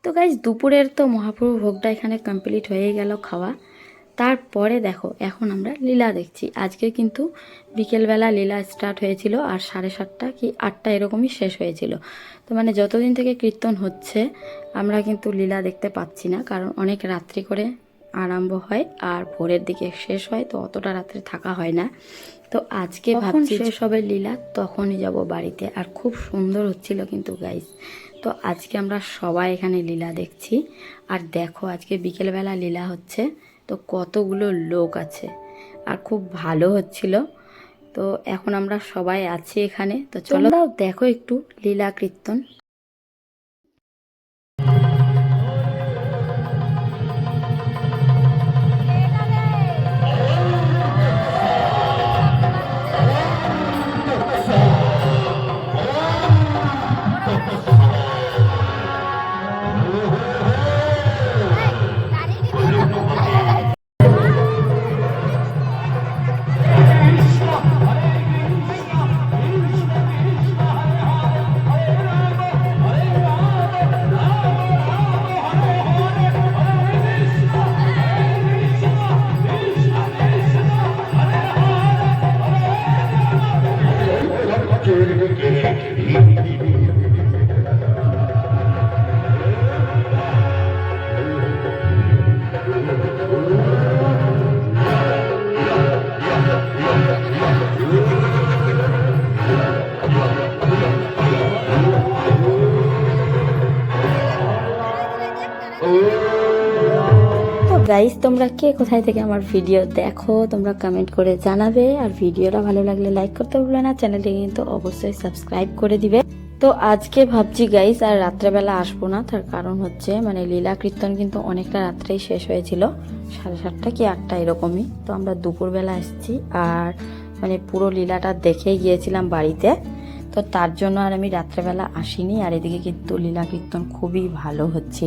তো গাইজ দুপুরের তো মহাপ্রভু ভোগটা এখানে কমপ্লিট হয়ে গেল খাওয়া। তারপরে দেখো এখন আমরা লীলা দেখছি। আজকে কিন্তু বিকেলবেলা লীলা স্টার্ট হয়েছিল আর 7:30 কি 8টা এরকমই শেষ হয়েছিল। তো মানে যতদিন থেকে কীর্তন হচ্ছে আমরা কিন্তু লীলা দেখতে পাচ্ছি না, কারণ অনেক রাত্রি করে আরম্ভ হয় আর ভোরের দিকে শেষ হয়, তো অতটা রাত্রে থাকা হয় না। তো আজকে ভাবছি শেষ হবে লীলা তখনই যাব বাড়িতে। আর খুব সুন্দর হচ্ছিল কিন্তু গাইজ। তো আজকে আমরা সবাই এখানে লীলা দেখছি। আর দেখো আজকে বিকেলবেলা লীলা হচ্ছে, তো কতগুলো লোক আছে আর খুব ভালো হচ্ছিল। তো এখন আমরা সবাই আছি এখানে, তো চলো দেখো একটু লীলা কীর্তন। তো গাইস তোমরা কে কোথায় থেকে আমার ভিডিও দেখো তোমরা কমেন্ট করে জানাবে। আর ভিডিওটা ভালো লাগলে লাইক করতে ভুলো না, চ্যানেলটি কিন্তু অবশ্যই সাবস্ক্রাইব করে দিবে। তো আজকে ভাবছি গাইস আর রাত্রেবেলা আসবো না, তার কারণ হচ্ছে মানে লীলা কীর্তন কিন্তু অনেকটা রাত্রেই শেষ হয়েছিল, 7:30 কি 8টা এরকমই। তো আমরা দুপুরবেলা এসেছি আর মানে পুরো লীলাটা দেখেই গিয়েছিলাম বাড়িতে। তো তার জন্য আর আমি রাত্রেবেলা আসিনি। আর এদিকে কিন্তু লীলা কীর্তন খুবই ভালো হচ্ছে।